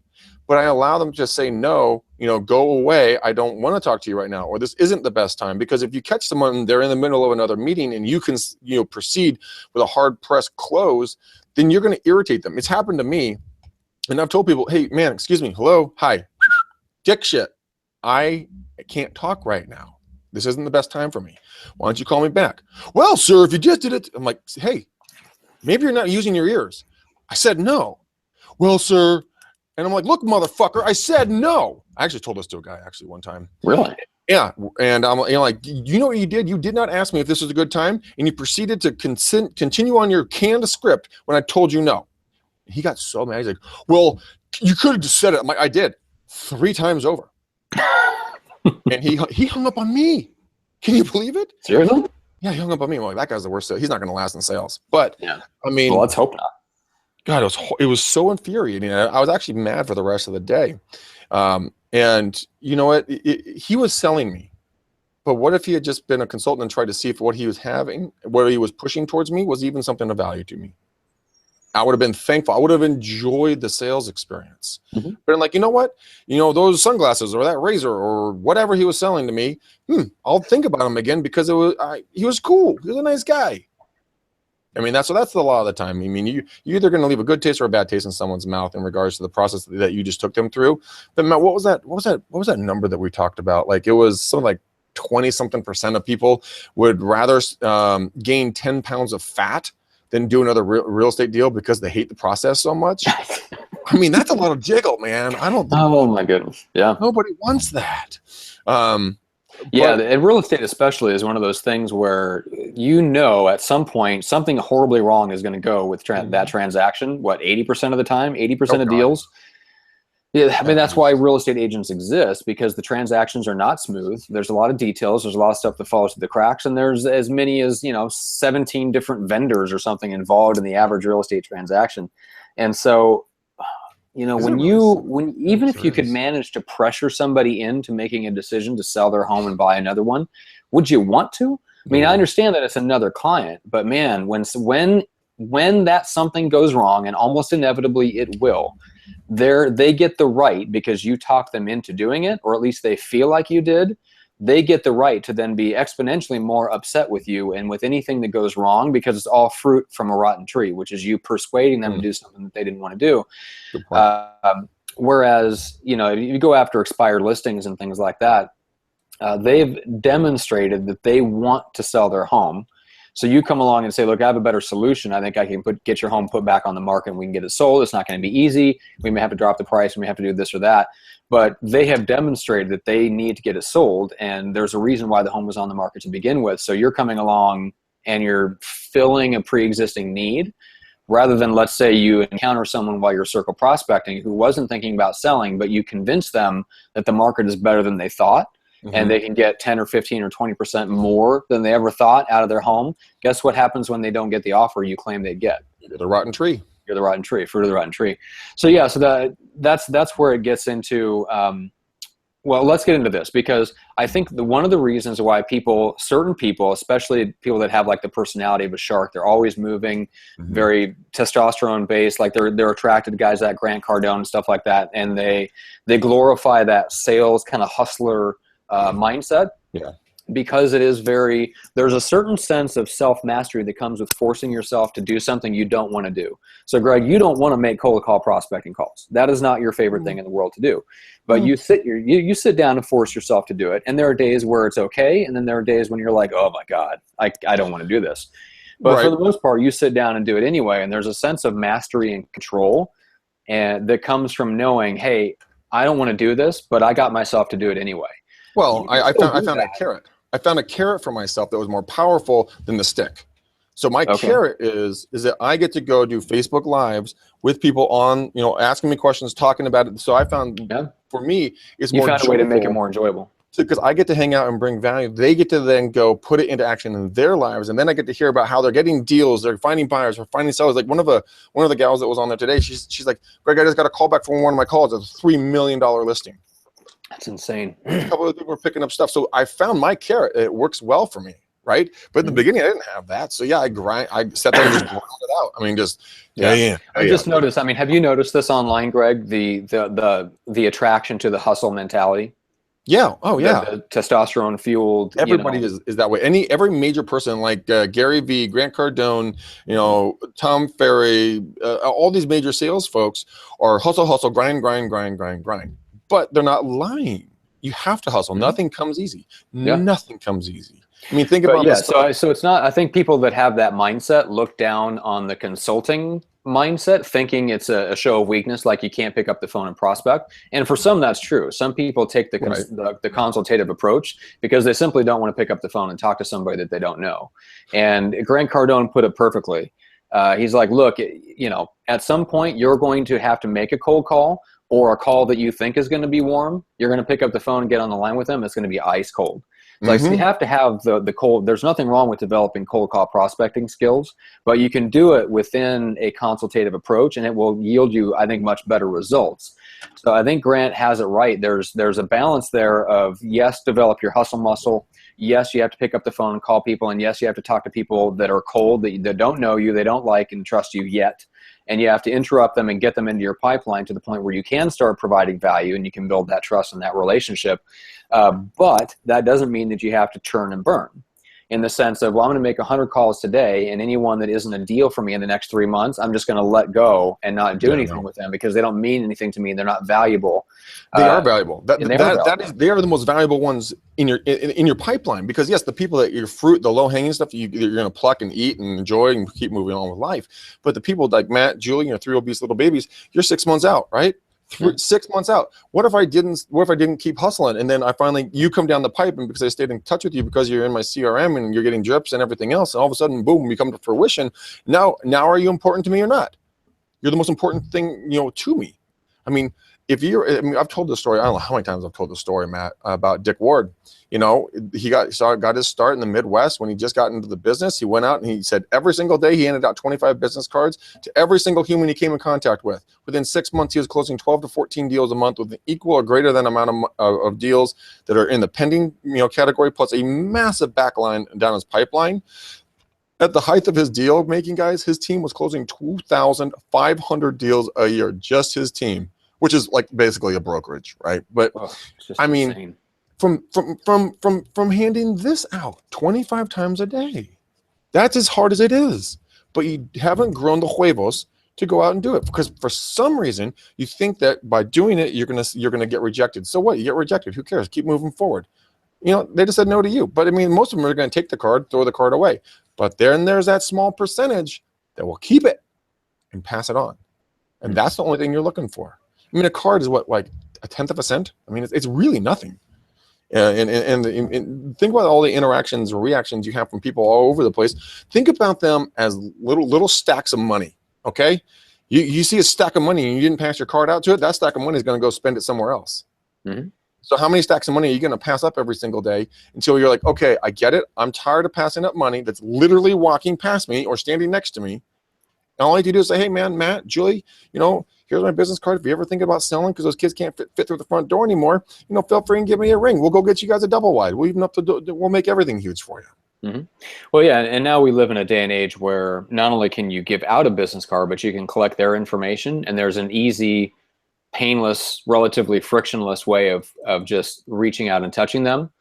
But I allow them to just say, no, go away. I don't want to talk to you right now. Or this isn't the best time. Because if you catch someone, they're in the middle of another meeting and you can, proceed with a hard press close, then you're going to irritate them. It's happened to me. And I've told people, hey, man, excuse me. Hello. Hi. Dick shit. I can't talk right now. This isn't the best time for me. Why don't you call me back? Well, sir, if you just did it. I'm like, hey, maybe you're not using your ears. I said no. Well, sir. And I'm like, look, motherfucker, I said no. I actually told this to a guy one time. Really? Yeah. And I'm like, you know what you did? You did not ask me if this was a good time. And you proceeded to continue on your canned script when I told you no. He got so mad. He's like, well, you could have just said it. I'm like, I did 3 times over. And he hung up on me. Can you believe it? Seriously? Yeah, he hung up on me. I'm like, that guy's the worst. He's not going to last in sales. But yeah. I mean, well, let's hope not. God, it was so infuriating. I was actually mad for the rest of the day. And you know what? He was selling me. But what if he had just been a consultant and tried to see if what he was having, what he was pushing towards me, was even something of value to me? I would have been thankful. I would have enjoyed the sales experience. Mm-hmm. But I'm like, you know what? Those sunglasses or that razor or whatever he was selling to me, I'll think about him again because he was cool. He was a nice guy. I mean, that's a lot of the time. I mean, you're either going to leave a good taste or a bad taste in someone's mouth in regards to the process that you just took them through. But Matt, what was that number that we talked about? Like it was something like 20-something% of people would rather gain 10 pounds of fat than do another real estate deal because they hate the process so much. I mean, that's a lot of jiggle, man. I don't think oh my goodness. Yeah. Nobody wants that. Yeah, and real estate especially is one of those things where at some point something horribly wrong is going to go with that transaction. What, 80% of the time, 80% of deals? Yeah, I mean, that's why real estate agents exist, because the transactions are not smooth. There's a lot of details. There's a lot of stuff that falls through the cracks, and there's as many as 17 different vendors or something involved in the average real estate transaction. And so, even if you could manage to pressure somebody into making a decision to sell their home and buy another one, would you want to? I mean, I understand that it's another client, but man, when that something goes wrong, and almost inevitably it will, they get the right, because you talk them into doing it, or at least they feel like you did, they get the right to then be exponentially more upset with you and with anything that goes wrong, because it's all fruit from a rotten tree, which is you persuading them to do something that they didn't want to do. Whereas, if you go after expired listings and things like that, they've demonstrated that they want to sell their home. So you come along and say, look, I have a better solution. I think I can get your home put back on the market and we can get it sold. It's not going to be easy. We may have to drop the price. We may have to do this or that. But they have demonstrated that they need to get it sold. And there's a reason why the home was on the market to begin with. So you're coming along and you're filling a pre-existing need, rather than, let's say you encounter someone while you're circle prospecting who wasn't thinking about selling, but you convince them that the market is better than they thought. Mm-hmm. And they can get 10 or 15 or 20% more than they ever thought out of their home. Guess what happens when they don't get the offer you claim they'd get? You're the rotten tree. You're the rotten tree, fruit of the rotten tree. So yeah, so that's where it gets into, well, let's get into this, because I think one of the reasons why certain people, especially people that have like the personality of a shark, they're always moving, very testosterone based, like they're attracted to guys like Grant Cardone and stuff like that. And they glorify that sales kind of hustler mindset, because it is there's a certain sense of self-mastery that comes with forcing yourself to do something you don't want to do. So Greg, you don't want to make cold call prospecting calls. That is not your favorite thing in the world to do, but you sit down and force yourself to do it. And there are days where it's okay. And then there are days when you're like, oh my God, I don't want to do this. But for the most part, you sit down and do it anyway. And there's a sense of mastery and control, and that comes from knowing, hey, I don't want to do this, but I got myself to do it anyway. Well, I found a carrot. I found a carrot for myself that was more powerful than the stick. So my carrot is that I get to go do Facebook Lives with people on, asking me questions, talking about it. So I found for me, it's more found a way to make it more enjoyable. Because I get to hang out and bring value. They get to then go put it into action in their lives. And then I get to hear about how they're getting deals, they're finding buyers, or finding sellers. Like one of the gals that was on there today, she's like, Greg, I just got a call back from one of my calls. It's a $3 million listing. That's insane. A couple of people are picking up stuff. So I found my carrot. It works well for me. Right. But in the beginning, I didn't have that. So yeah, I sat there and just ground it out. I mean, I just noticed, have you noticed this online, Greg, the attraction to the hustle mentality? Yeah. Oh yeah. The testosterone fueled. Everybody is that way. Every major person like Gary Vee, Grant Cardone, Tom Ferry, all these major sales folks are hustle, grind. But they're not lying. You have to hustle. Nothing comes easy. Nothing comes easy. I mean, think about this. So it's not. I think people that have that mindset look down on the consulting mindset, thinking it's a show of weakness, like you can't pick up the phone and prospect. And for some, that's true. Some people take the consultative approach because they simply don't want to pick up the phone and talk to somebody that they don't know. And Grant Cardone put it perfectly. He's like, look, at some point you're going to have to make a cold call or a call that you think is going to be warm. You're going to pick up the phone and get on the line with them. It's going to be ice cold. Like, so you have to have the cold. There's nothing wrong with developing cold call prospecting skills, but you can do it within a consultative approach, and it will yield you, I think, much better results. So I think Grant has it right. There's a balance there of, yes, develop your hustle muscle. Yes, you have to pick up the phone and call people, and yes, you have to talk to people that are cold, that don't know you, they don't like and trust you yet. And you have to interrupt them and get them into your pipeline to the point where you can start providing value and you can build that trust and that relationship. But that doesn't mean that you have to churn and burn, in the sense of, well, I'm going to make 100 calls today, and anyone that isn't a deal for me in the next 3 months, I'm just going to let go and not do anything with them because they don't mean anything to me. They're not valuable. They are valuable. They are the most valuable ones in your pipeline, because yes, the people that your fruit, the low hanging stuff you're going to pluck and eat and enjoy and keep moving on with life. But the people like Matt, Julie, your 3 obese little babies, you're 6 months out, right? 6 months out. What if I didn't keep hustling, and then you come down the pipe, and because I stayed in touch with you because you're in my CRM and you're getting drips and everything else, and all of a sudden, boom, you come to fruition. Now are you important to me or not? You're the most important thing, to me. I mean, I've told this story. I don't know how many times I've told this story, Matt, about Dick Ward. He got his start in the Midwest when he just got into the business. He went out and he said every single day he handed out 25 business cards to every single human he came in contact with. Within 6 months, he was closing 12 to 14 deals a month with an equal or greater than amount of deals that are in the pending category, plus a massive backline down his pipeline. At the height of his deal making, guys, his team was closing 2,500 deals a year, just his team, which is like basically a brokerage, right? But I mean, insane. From handing this out 25 times a day, that's as hard as it is. But you haven't grown the huevos to go out and do it, because for some reason you think that by doing it you're gonna get rejected. So what? You get rejected. Who cares? Keep moving forward. They just said no to you. But I mean, most of them are going to take the card, throw the card away. But there's that small percentage that will keep it and pass it on, and that's the only thing you're looking for. I mean, a card is what, like a tenth of a cent? I mean, it's really nothing. And think about all the interactions or reactions you have from people all over the place. Think about them as little stacks of money. Okay, you see a stack of money and you didn't pass your card out to it. That stack of money is going to go spend it somewhere else. Mm-hmm. So how many stacks of money are you going to pass up every single day until you're like, okay, I get it. I'm tired of passing up money that's literally walking past me or standing next to me. And all I have to do is say, hey, man, Matt, Julie, here's my business card. If you ever think about selling because those kids can't fit through the front door anymore, feel free and give me a ring. We'll go get you guys a double wide. We'll even we'll make everything huge for you. Mm-hmm. Well, yeah, and now we live in a day and age where not only can you give out a business card, but you can collect their information, and there's an easy, painless, relatively frictionless way of just reaching out and touching them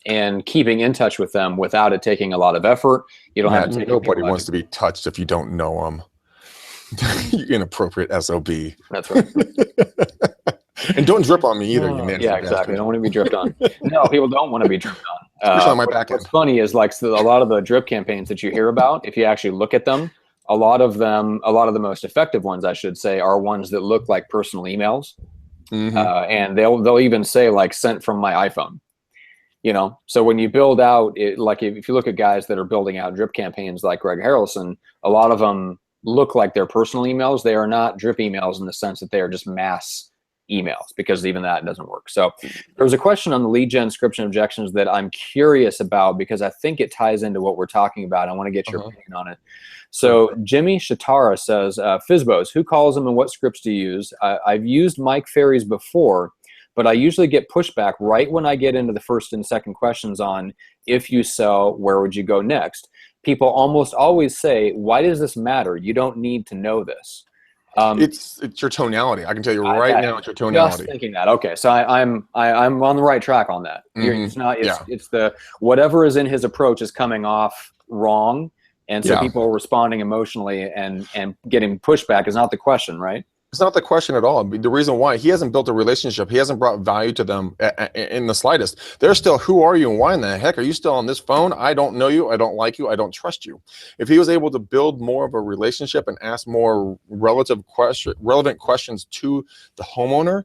and keeping in touch with them without it taking a lot of effort. You don't have to take nobody wants to be touched if you don't know them. You inappropriate SOB. That's right. And don't drip on me either. Yeah, exactly. I don't want to be dripped on. No, people don't want to be dripped on. Especially on my back end. What's funny is a lot of the drip campaigns that you hear about, if you actually look at them, a lot of the most effective ones, I should say, are ones that look like personal emails. Mm-hmm. And they'll even say like sent from my iPhone. So when you build out it, like if you look at guys that are building out drip campaigns like Greg Harrelson, a lot of them look like they're personal emails. They are not drip emails in the sense that they are just mass emails, because even that doesn't work. So there was a question on the lead gen scription objections that I'm curious about, because I think it ties into what we're talking about. I want to get your opinion on it. So Jimmy Shatara says, Fizbos, who calls them and what scripts do you use? I've used Mike Ferry's before, but I usually get pushback right when I get into the first and second questions on, if you sell, where would you go next? People almost always say, why does this matter? You don't need to know this. It's your tonality. I can tell you right now, it's your tonality. Just thinking that. Okay, so I'm on the right track on that. It's not. It's the whatever is in his approach is coming off wrong, and so people are responding emotionally and getting pushback is not the question, right? It's not the question at all. The reason why, he hasn't built a relationship, he hasn't brought value to them in the slightest. They're still, who are you and why in the heck are you still on this phone? I don't know you. I don't like you. I don't trust you. If he was able to build more of a relationship and ask more relevant questions to the homeowner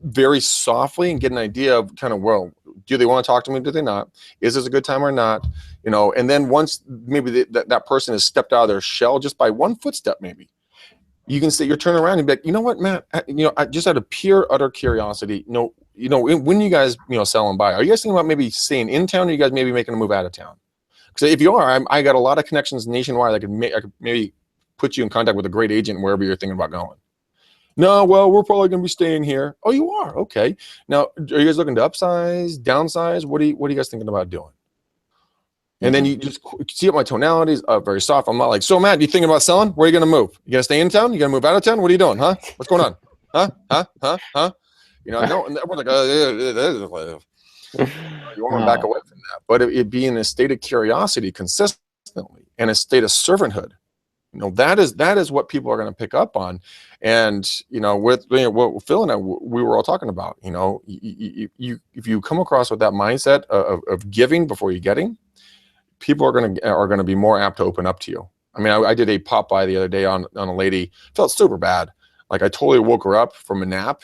very softly, and get an idea of kind of, well, do they want to talk to me? Do they not? Is this a good time or not? And then once maybe that person has stepped out of their shell just by one footstep, maybe, you can say, you're turning around and be like, you know what, Matt, I just out of pure utter curiosity, when you guys, sell and buy, are you guys thinking about maybe staying in town, or you guys maybe making a move out of town? Because if you are, I got a lot of connections nationwide. I could maybe put you in contact with a great agent wherever you're thinking about going. No, well, we're probably going to be staying here. Oh, you are? Okay. Now, are you guys looking to upsize, downsize? What are you guys thinking about doing? And then you just see what my tonality is, very soft. I'm not like, so Matt, you thinking about selling? Where are you going to move? You going to stay in town? You going to move out of town? What are you doing? Huh? What's going on? Huh? No, and everyone's like, you want to back away from that. But it be in a state of curiosity consistently, and a state of servanthood. That is what people are going to pick up on. And, with what Phil and I, we were all talking about, if you come across with that mindset of giving before you're getting, people are going to be more apt to open up to you. I mean, I did a pop by the other day on a lady, felt super bad. Like, I totally woke her up from a nap.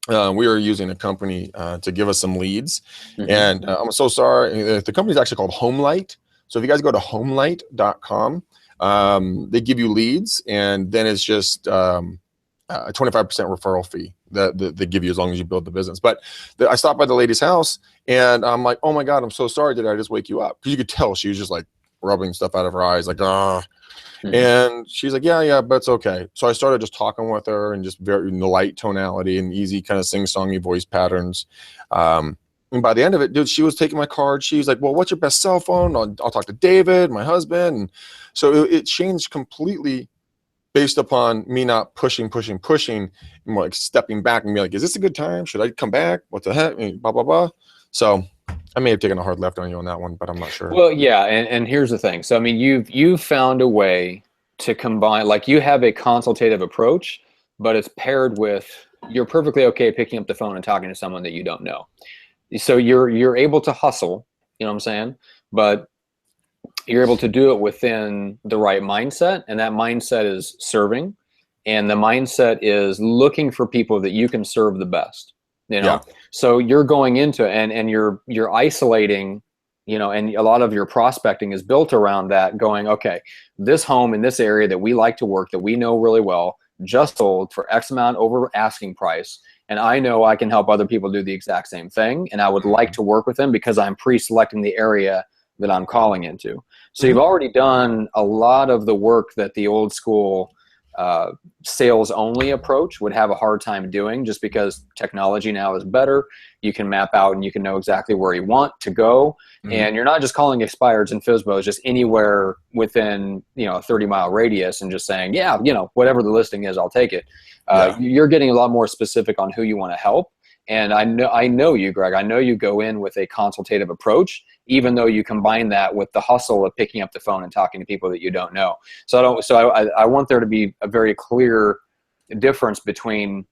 We were using a company to give us some leads, and I'm so sorry. The company is actually called Homelight. So if you guys go to homelight.com, they give you leads, and then it's just a 25% referral fee that they give you as long as you build the business. But I stopped by the lady's house, and I'm like, oh my God, I'm so sorry. Did I just wake you up? Because you could tell she was just like rubbing stuff out of her eyes, like, ah. And she's like, yeah, but it's okay. So I started just talking with her, and just very light tonality and easy kind of sing-songy voice patterns. And by the end of it, dude, she was taking my card. She was like, well, what's your best cell phone? I'll talk to David, my husband. And so it changed completely based upon me not pushing, and more like stepping back and be like, is this a good time? Should I come back? What the heck? Blah, blah, blah. So I may have taken a hard left on you on that one, but I'm not sure. Well, yeah, and here's the thing. So I mean, you've found a way to combine, like, you have a consultative approach, but it's paired with, you're perfectly okay picking up the phone and talking to someone that you don't know. So you're able to hustle, you know what I'm saying? But you're able to do it within the right mindset, and that mindset is serving, and the mindset is looking for people that you can serve the best. So you're going into and you're isolating, and a lot of your prospecting is built around that, going, okay, this home in this area that we like to work, that we know really well, just sold for X amount over asking price. And I know I can help other people do the exact same thing. And I would like to work with them because I'm pre-selecting the area that I'm calling into. So you've already done a lot of the work that the old school sales only approach would have a hard time doing, just because technology now is better. You can map out and you can know exactly where you want to go. And you're not just calling expireds and FSBOs just anywhere within, a 30-mile radius and just saying, yeah, whatever the listing is, I'll take it. You're getting a lot more specific on who you want to help. And I know you, Greg. I know you go in with a consultative approach, even though you combine that with the hustle of picking up the phone and talking to people that you don't know. So I want there to be a very clear difference between,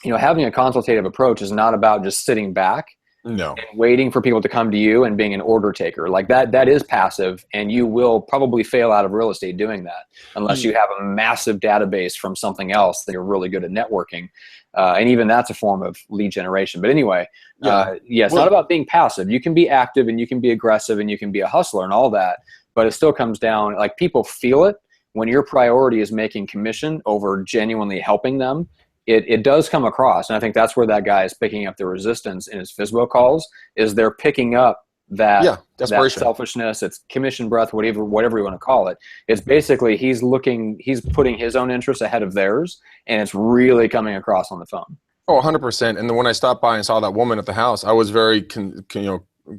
having a consultative approach is not about just sitting back and waiting for people to come to you and being an order taker. Like that is passive, and you will probably fail out of real estate doing that unless you have a massive database from something else that you're really good at networking. And even that's a form of lead generation. But anyway, it's Well, not about being passive. You can be active and you can be aggressive and you can be a hustler and all that, but it still comes down, like, people feel it when your priority is making commission over genuinely helping them. It does come across. And I think that's where that guy is picking up the resistance in his FSBO calls, is they're picking up that selfishness. It's commission breath, whatever you want to call it. It's basically he's putting his own interests ahead of theirs, and it's really coming across on the phone. Oh, 100%. And then when I stopped by and saw that woman at the house, I was very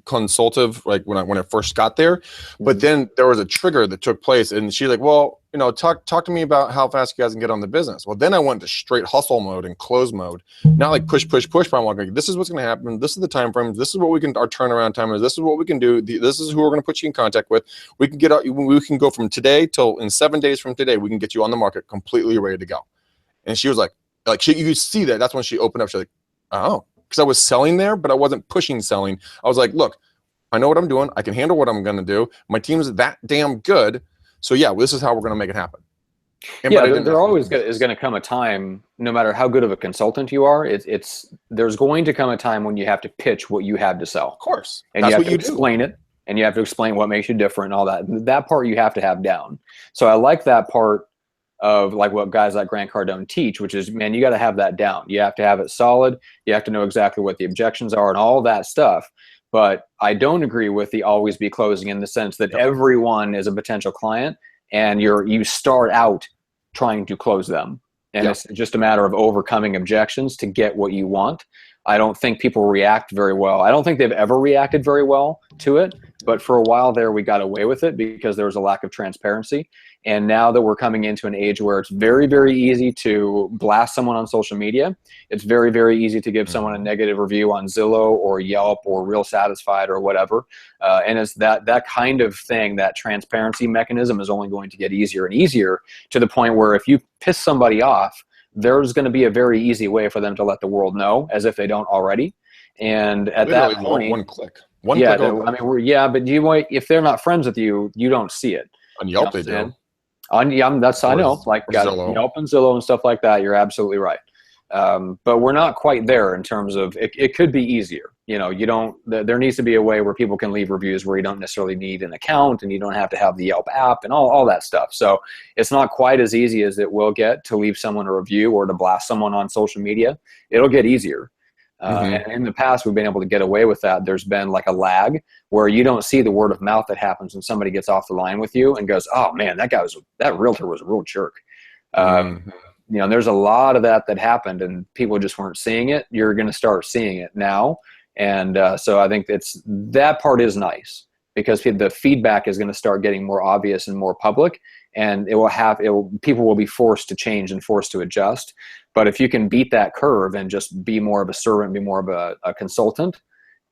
consultative, like when I first got there. But then there was a trigger that took place, and she's like, well, talk to me about how fast you guys can get on the business. Well, then I went to straight hustle mode and close mode, not like push, but I'm like, this is what's going to happen. This is the time frame. This is what our turnaround time is. This is what we can do. This is who we're going to put you in contact with. We can go from today till in 7 days from today, we can get you on the market completely ready to go. And she was like you could see that. That's when she opened up. She's like, oh, because I was selling there, but I wasn't pushing selling. I was like, look, I know what I'm doing. I can handle what I'm going to do. My team's that damn good. So yeah, this is how we're going to make it happen. There always is going to come a time, no matter how good of a consultant you are, there's going to come a time when you have to pitch what you have to sell. Of course. And you have to explain it, and you have to explain what makes you different and all that. That part you have to have down. So I like that part of like what guys like Grant Cardone teach, which is, man, you got to have that down. You have to have it solid. You have to know exactly what the objections are and all that stuff. But I don't agree with the always be closing, in the sense that everyone is a potential client, and you start out trying to close them. And it's just a matter of overcoming objections to get what you want. I don't think people react very well. I don't think they've ever reacted very well to it. But for a while there, we got away with it because there was a lack of transparency. And now that we're coming into an age where it's very, very easy to blast someone on social media, it's very, very easy to give someone a negative review on Zillow or Yelp or Real Satisfied or whatever. And it's that kind of thing, that transparency mechanism is only going to get easier and easier, to the point where if you piss somebody off, there's going to be a very easy way for them to let the world know, as if they don't already. And at that point, one click. One click over. I mean, but if they're not friends with you, you don't see it. On Yelp, they do. I know, like Yelp and Zillow and stuff like that. You're absolutely right. But we're not quite there in terms of it could be easier. There needs to be a way where people can leave reviews where you don't necessarily need an account, and you don't have to have the Yelp app and all that stuff. So it's not quite as easy as it will get to leave someone a review or to blast someone on social media. It'll get easier. And in the past, we've been able to get away with that. There's been like a lag where you don't see the word of mouth that happens when somebody gets off the line with you and goes, oh man, that realtor was a real jerk. There's a lot of that happened, and people just weren't seeing it. You're going to start seeing it now. And so I think that part is nice, because the feedback is going to start getting more obvious and more public, and people will be forced to change and forced to adjust. But if you can beat that curve and just be more of a servant, be more of a consultant,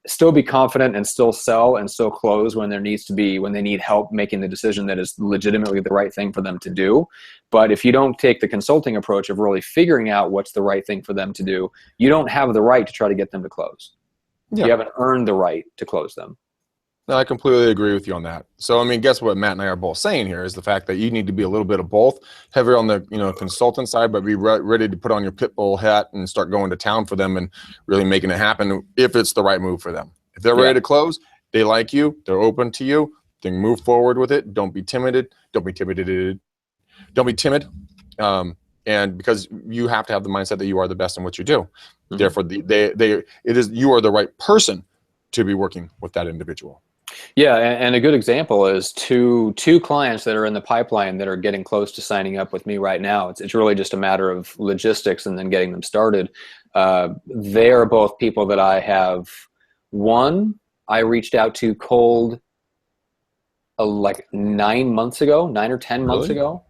still be confident and still sell and still close when they need help making the decision that is legitimately the right thing for them to do. But if you don't take the consulting approach of really figuring out what's the right thing for them to do, you don't have the right to try to get them to close. You haven't earned the right to close them. No, I completely agree with you on that. So, I mean, guess what Matt and I are both saying here is the fact that you need to be a little bit of both, heavier on the consultant side, but be ready to put on your pit bull hat and start going to town for them and really making it happen if it's the right move for them. If they're ready to close, they like you, they're open to you, then move forward with it. Don't be timid. And because you have to have the mindset that you are the best in what you do. Therefore, you are the right person to be working with that individual. Yeah, and a good example is two clients that are in the pipeline that are getting close to signing up with me right now. It's really just a matter of logistics and then getting them started. They are both people that I have. One, I reached out to cold like 9 or 10 months ago.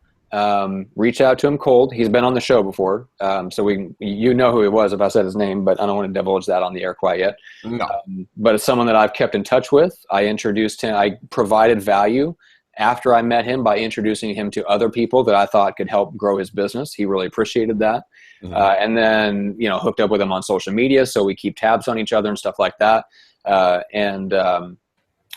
Reached out to him cold. He's been on the show before, so you know who he was if I said his name, but I don't want to divulge that on the air quite yet. No. But it's someone that I've kept in touch with. I introduced him. I provided value after I met him by introducing him to other people that I thought could help grow his business. He really appreciated that. And then, hooked up with him on social media, so we keep tabs on each other and stuff like that.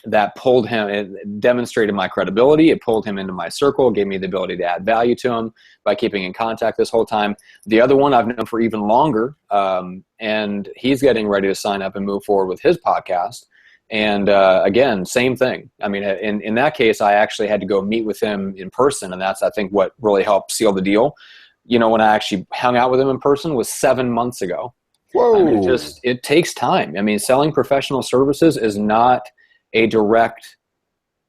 that pulled him, it demonstrated my credibility. It pulled him into my circle, gave me the ability to add value to him by keeping in contact this whole time. The other one I've known for even longer, and he's getting ready to sign up and move forward with his podcast. And again, same thing. I mean, in that case, I actually had to go meet with him in person, and that's, I think, what really helped seal the deal. You know, when I actually hung out with him in person was 7 months ago. Whoa. I mean, it takes time. I mean, selling professional services is not a direct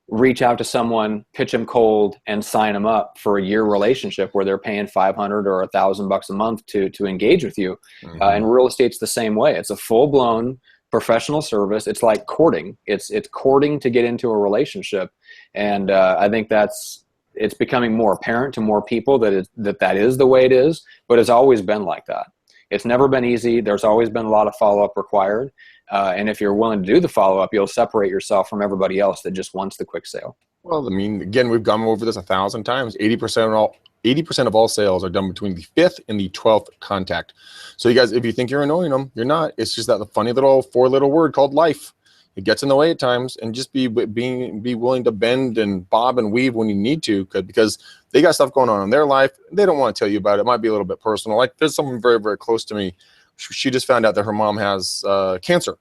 reach out to someone, pitch them cold, and sign them up for a year relationship where they're paying $500 or $1,000 a month to engage with you. Mm-hmm. And real estate's the same way. It's a full-blown professional service. It's like courting. It's courting to get into a relationship. And I think it's becoming more apparent to more people that is the way it is, but it's always been like that. It's never been easy. There's always been a lot of follow-up required. And if you're willing to do the follow-up, you'll separate yourself from everybody else that just wants the quick sale. Well, I mean, again, we've gone over this 1,000 times. 80% of all sales are done between the 5th and the 12th contact. So you guys, if you think you're annoying them, you're not. It's just that the funny little 4-letter word called life. It gets in the way at times, and just be willing to bend and bob and weave when you need to, because they got stuff going on in their life. They don't want to tell you about it. It might be a little bit personal. Like, there's someone very, very close to me. She just found out that her mom has cancer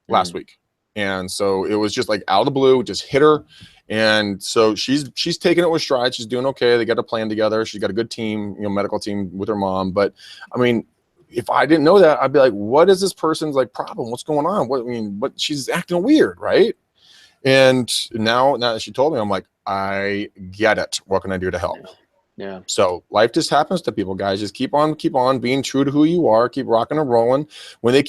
last week. And so it was just like out of the blue, just hit her. And so she's taking it with stride. She's doing okay. They got a plan together. She's got a good team, medical team with her mom. But I mean, if I didn't know that, I'd be like, what is this person's like problem? What's going on? What she's acting weird, right? And now that she told me, I'm like, I get it. What can I do to help? Yeah. So life just happens to people, guys. Just keep on being true to who you are. Keep rocking and rolling. When they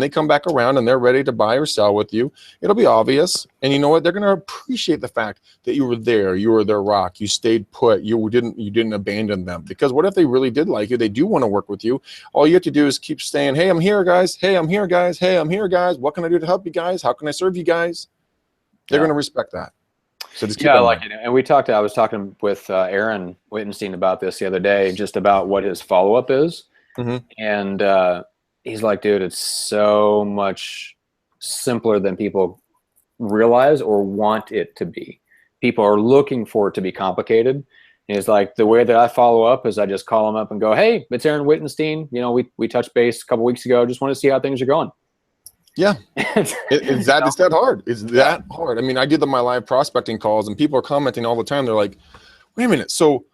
come back around and they're ready to buy or sell with you, it'll be obvious. And you know what? They're going to appreciate the fact that you were there. You were their rock. You stayed put. You didn't abandon them. Because what if they really did like you? They do want to work with you. All you have to do is keep saying, hey, I'm here, guys. Hey, I'm here, guys. Hey, I'm here, guys. What can I do to help you guys? How can I serve you guys? They're going to respect that. So just keep I like it. And I was talking with Aaron Wittenstein about this the other day, just about what his follow-up is. Mm-hmm. And he's like, dude, it's so much simpler than people realize or want it to be. People are looking for it to be complicated. And he's like, the way that I follow up is I just call him up and go, hey, it's Aaron Wittenstein. We touched base a couple weeks ago. Just want to see how things are going. Yeah, it's that hard. It's that hard. I mean, I did my live prospecting calls, and people are commenting all the time. They're like, "Wait a minute, so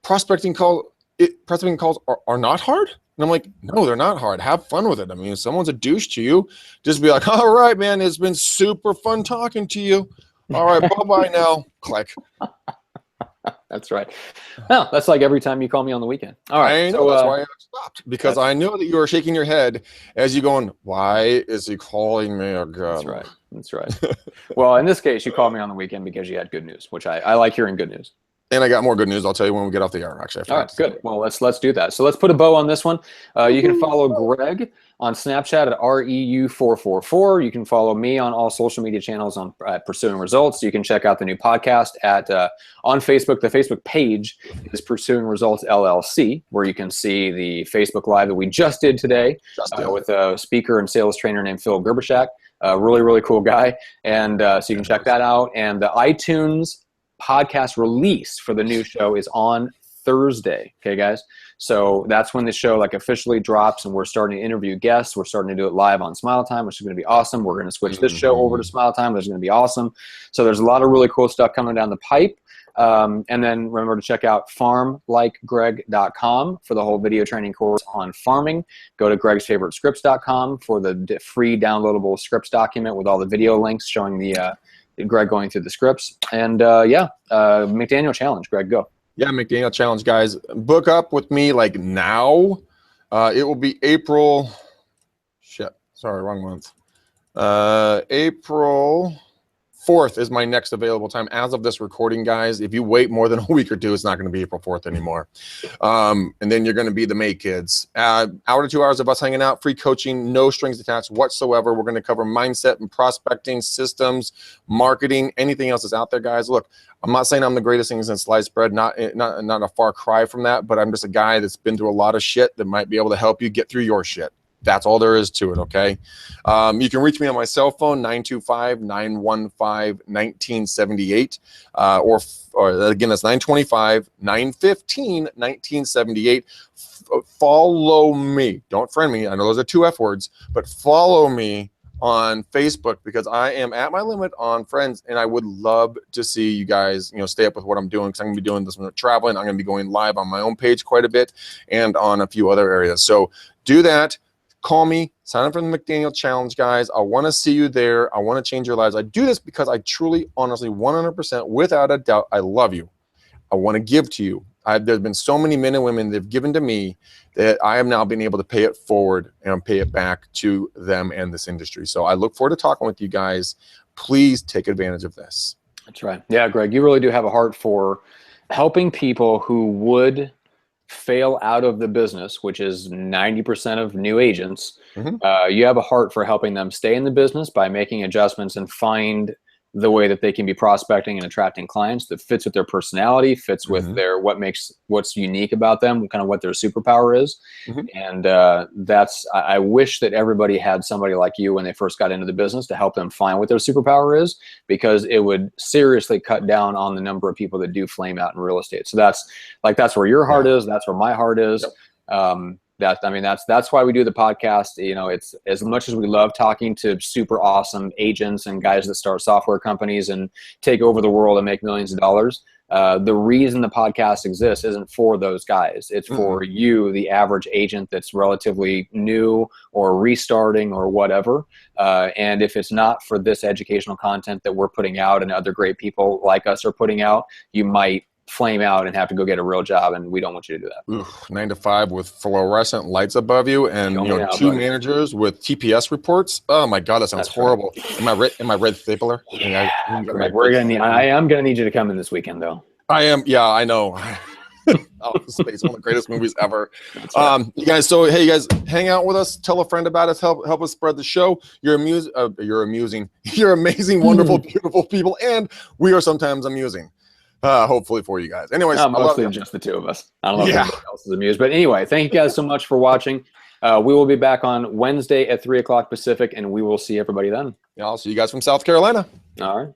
prospecting calls are not hard?" And I'm like, "No, they're not hard. Have fun with it. I mean, if someone's a douche to you, just be like, all right, man, it's been super fun talking to you. All right, bye-bye now." Click. That's right. No, that's like every time you call me on the weekend. All right. I know, that's why I stopped, because I know that you are shaking your head as you going, why is he calling me again? That's right. Well, in this case, you called me on the weekend because you had good news, which I like hearing good news. And I got more good news. I'll tell you when we get off the air, actually. All right, good. Well, let's do that. So let's put a bow on this one. You can follow Greg on Snapchat at REU444. You can follow me on all social media channels at Pursuing Results. You can check out the new podcast on Facebook. The Facebook page is Pursuing Results LLC, where you can see the Facebook Live that we just did today with a speaker and sales trainer named Phil Gerbershak. Really, really cool guy. And so you can check that out. And the iTunes podcast release for the new show is on Thursday. Okay, guys. So that's when the show officially drops, and we're starting to interview guests. We're starting to do it live on Smile Time, which is going to be awesome. We're going to switch this show over to Smile Time, which is going to be awesome. So there's a lot of really cool stuff coming down the pipe. And then remember to check out farmlikegreg.com for the whole video training course on farming. Go to gregsfavoritescripts.com for the free downloadable scripts document with all the video links showing the Greg going through the scripts. And McDaniel Challenge. Greg, go. Yeah, McDaniel Challenge, guys. Book up with me now. It will be April. Sorry, wrong month. April 4th is my next available time as of this recording, guys. If you wait more than a week or two, it's not going to be April 4th anymore. And then you're going to be the May kids. Hour to 2 hours of us hanging out, free coaching, no strings attached whatsoever. We're going to cover mindset and prospecting, systems, marketing, anything else that's out there, guys. Look, I'm not saying I'm the greatest thing since sliced bread, not a far cry from that, but I'm just a guy that's been through a lot of shit that might be able to help you get through your shit. That's all there is to it, okay? You can reach me on my cell phone, 925-915-1978. Or again, that's 925-915-1978. Follow me. Don't friend me. I know those are 2 F words, but follow me on Facebook, because I am at my limit on friends, and I would love to see you guys, stay up with what I'm doing, because I'm going to be doing this when I'm traveling. I'm going to be going live on my own page quite a bit and on a few other areas. So do that. Call me. Sign up for the McDaniel Challenge, guys. I want to see you there. I want to change your lives. I do this because I truly, honestly, 100%, without a doubt, I love you. I want to give to you. There's been so many men and women that have given to me that I have now been able to pay it forward and pay it back to them and this industry. So I look forward to talking with you guys. Please take advantage of this. That's right. Yeah, Greg, you really do have a heart for helping people who would fail out of the business, which is 90% of new agents. You have a heart for helping them stay in the business by making adjustments and find the way that they can be prospecting and attracting clients that fits with their personality, fits with their what's unique about them, kind of what their superpower is. And I wish that everybody had somebody like you when they first got into the business to help them find what their superpower is, because it would seriously cut down on the number of people that do flame out in real estate. So that's where your heart is. That's where my heart is. That's why we do the podcast. It's as much as we love talking to super awesome agents and guys that start software companies and take over the world and make millions of dollars. The reason the podcast exists isn't for those guys. It's for you, the average agent that's relatively new or restarting or whatever. And if it's not for this educational content that we're putting out and other great people like us are putting out, you might flame out and have to go get a real job, and we don't want you to do that. 9 to 5 with fluorescent lights above you, and 2 managers with TPS reports. Oh my God, that sounds horrible. Right. Am I red stapler? Yeah. I am gonna need you to come in this weekend, though. I am. Yeah, I know. Office Space, one of the greatest movies ever. Right. You guys, hey, you guys, hang out with us. Tell a friend about us. Help us spread the show. You're amusing. You're amazing, wonderful, beautiful people, and we are sometimes amusing. Hopefully for you guys. Anyways, mostly just the 2 of us. I don't know if anybody else is amused, but anyway, thank you guys so much for watching. We will be back on Wednesday at 3 o'clock Pacific, and we will see everybody then. Yeah, I'll see you guys from South Carolina. All right.